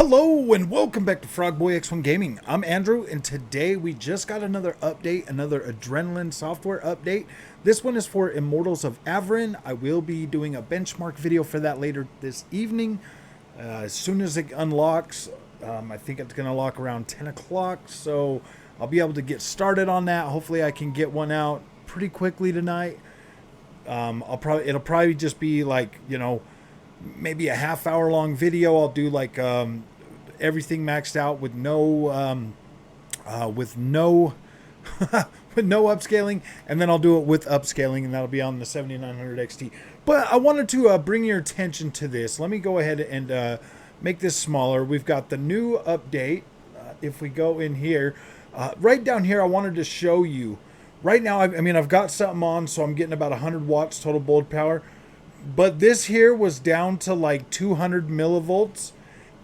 Hello and welcome back to Frogboy X1 Gaming. I'm Andrew, and today we just got another update, another Adrenaline software update. This one is for Immortals of Aveum. I will be doing a benchmark video for that later this evening. As soon as it unlocks, I think it's going to lock around 10 o'clock, so I'll be able to get started on that. Hopefully I can get one out pretty quickly tonight. It'll probably just be like, maybe a half-hour long video. I'll do like everything maxed out with no with no with no upscaling, and then I'll do it with upscaling, and that'll be on the 7900 XT. But I wanted to bring your attention to this. Let me go ahead and make this smaller. We've got the new update. If we go in here, right down here, I wanted to show you. Right now, I've got something on, so I'm getting about 100 watts total board power. But this here was down to like 200 millivolts.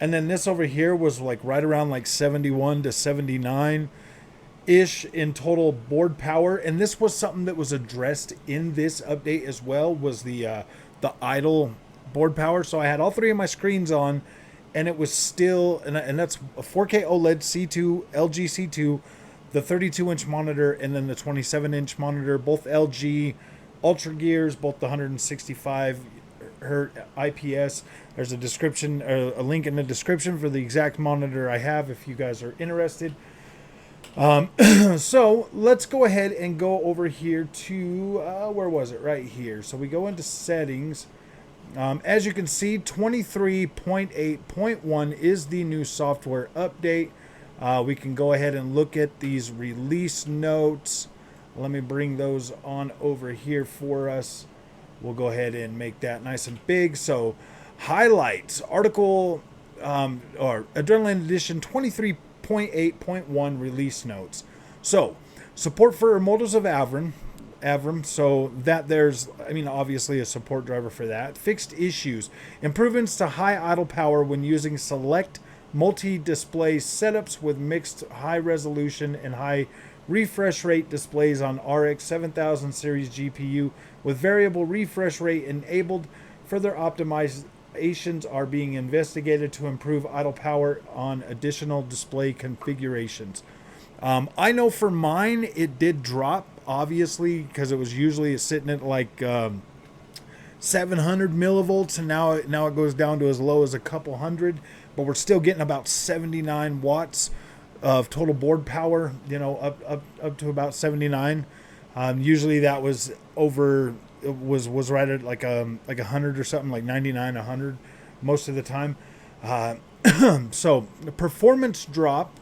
And then this over here was like right around like 71 to 79-ish in total board power. And this was something that was addressed in this update as well, was the idle board power. So I had all three of my screens on, and it was still, and that's a 4K OLED C2, LG C2, the 32-inch monitor, and then the 27-inch monitor, both LG Ultra Gears, both the 165 hertz IPS. There's a description, a link in the description for the exact monitor I have if you guys are interested. So let's go ahead and go over here to, where was it? Right here. So we go into settings. As you can see, 23.8.1 is the new software update. We can go ahead and look at these release notes. Let me bring those on over here for us. We'll go ahead and make that nice and big. So, highlights, article, or Adrenaline Edition 23.8.1 release notes. So, support for Immortals of Aveum. So that there's, obviously a support driver for that. Fixed issues. Improvements to high idle power when using select multi-display setups with mixed high resolution and high refresh rate displays on RX 7000 series GPU with variable refresh rate enabled. Further optimizations are being investigated to improve idle power on additional display configurations. I know for mine it did drop, obviously, because it was usually sitting at like 700 millivolts, and now it goes down to as low as a couple hundred, but we're still getting about 79 watts of total board power, up to about 79. Usually that was over, was right at like 100 or something, like 99, 100 most of the time. So the performance drop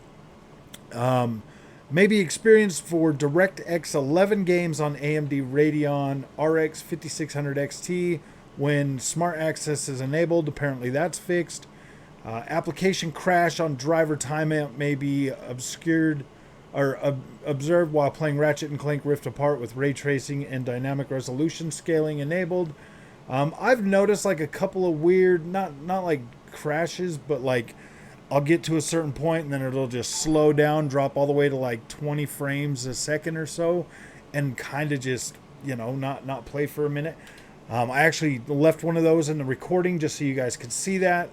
may be experienced for DirectX 11 games on AMD Radeon RX 5600 XT when Smart Access is enabled. Apparently that's fixed. Application crash on driver timeout may be obscured or observed while playing Ratchet and Clank Rift Apart with ray tracing and dynamic resolution scaling enabled. I've noticed like a couple of weird, not like crashes, but like I'll get to a certain point and then it'll just slow down, drop all the way to like 20 frames a second or so, and kind of just, not play for a minute. I actually left one of those in the recording just so you guys could see that.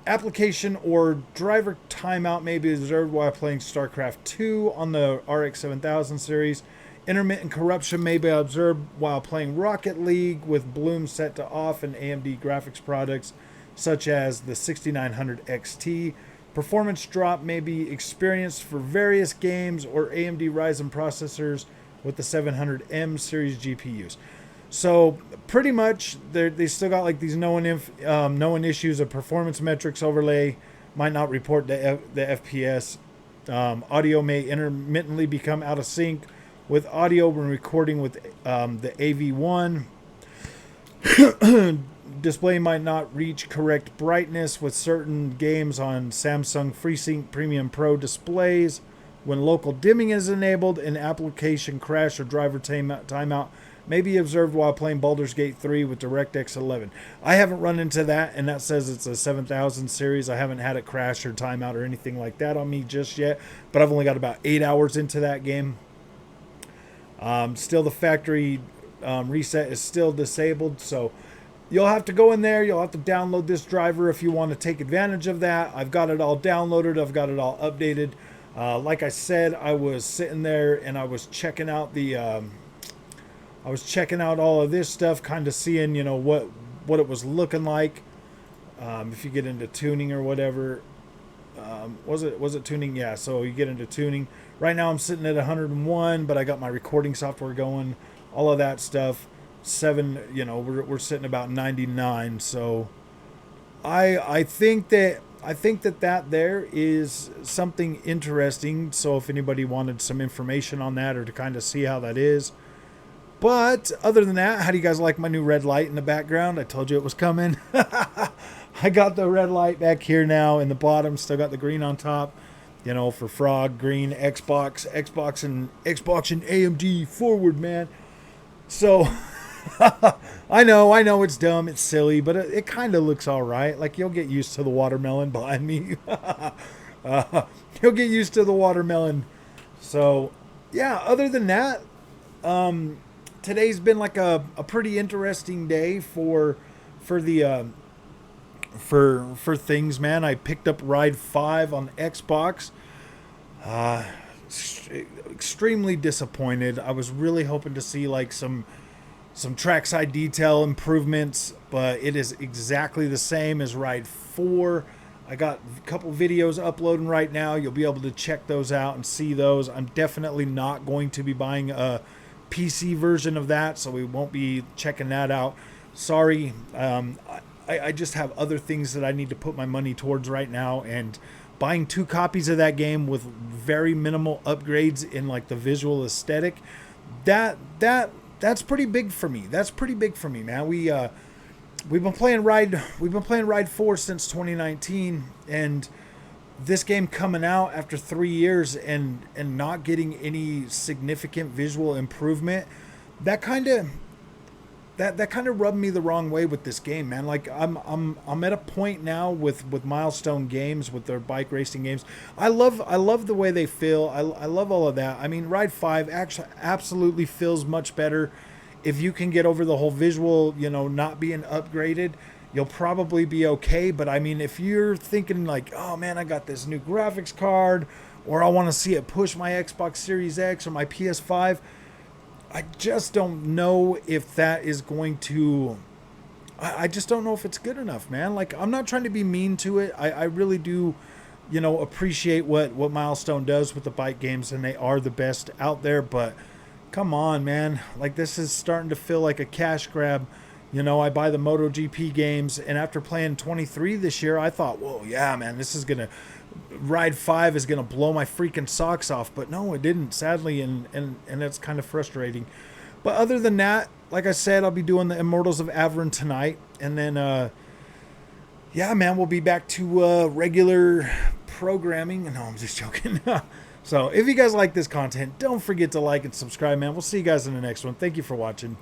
Application or driver timeout may be observed while playing StarCraft 2 on the RX 7000 series. Intermittent corruption may be observed while playing Rocket League with bloom set to off in AMD graphics products such as the 6900 XT. Performance drop may be experienced for various games or AMD Ryzen processors with the 700M series GPUs. So pretty much they still got like these known issues of performance metrics overlay might not report the FPS. Audio may intermittently become out of sync with audio when recording with the AV1. Display might not reach correct brightness with certain games on Samsung FreeSync Premium Pro displays when local dimming is enabled. An application crash or driver timeout may be observed while playing Baldur's Gate 3 with DirectX 11. I haven't run into that, and that says it's a 7000 series. I haven't had it crash or timeout or anything like that on me just yet, but I've only got about 8 hours into that game. Still, the factory reset is still disabled, so you'll have to go in there. You'll have to download this driver if you want to take advantage of that. I've got it all downloaded. I've got it all updated. Like I said, I was sitting there and I was checking out I was checking out all of this stuff, kind of seeing, what it was looking like. If you get into tuning or whatever, was it tuning? Yeah. So you get into tuning. Right now I'm sitting at 101, but I got my recording software going, all of that stuff. We're sitting about 99. So I think that there is something interesting. So if anybody wanted some information on that or to kind of see how that is. But other than that, how do you guys like my new red light in the background? I told you it was coming. I got the red light back here now in the bottom. Still got the green on top. For Frog, green, Xbox and AMD forward, man. So I know it's dumb, it's silly, but it kind of looks all right. Like, you'll get used to the watermelon behind me. You'll get used to the watermelon. So yeah, other than that, today's been like a pretty interesting day for things, man. I picked up Ride 5 on Xbox. Extremely disappointed. I was really hoping to see like some trackside detail improvements, but it is exactly the same as Ride 4. I got a couple videos uploading right now. You'll be able to check those out and see those. I'm definitely not going to be buying a PC version of that, so we won't be checking that out. Sorry. I just have other things that I need to put my money towards right now, and buying 2 copies of that game with very minimal upgrades in like the visual aesthetic, that's pretty big for me. That's pretty big for me, man. We've been playing Ride 4 since 2019, and this game coming out after 3 years and not getting any significant visual improvement, that kind of rubbed me the wrong way with this game, man. Like, I'm at a point now with Milestone Games, with their bike racing games. I love the way they feel. I love all of that. I mean, Ride 5 actually absolutely feels much better. If you can get over the whole visual, not being upgraded, you'll probably be okay. But I mean, if you're thinking like, oh man, I got this new graphics card, or I want to see it push my Xbox Series X or my PS5, I just don't know if that is going to... I just don't know if it's good enough, man. Like, I'm not trying to be mean to it. I really do, appreciate what Milestone does with the bike games, and they are the best out there. But come on, man. Like, this is starting to feel like a cash grab. I buy the MotoGP games, and after playing 23 this year, I thought, whoa, yeah, man, this is going to... Ride 5 is going to blow my freaking socks off. But no, it didn't, sadly, and that's kind of frustrating. But other than that, like I said, I'll be doing the Immortals of Aveum tonight. And then, yeah, man, we'll be back to regular programming. No, I'm just joking. So if you guys like this content, don't forget to like and subscribe, man. We'll see you guys in the next one. Thank you for watching.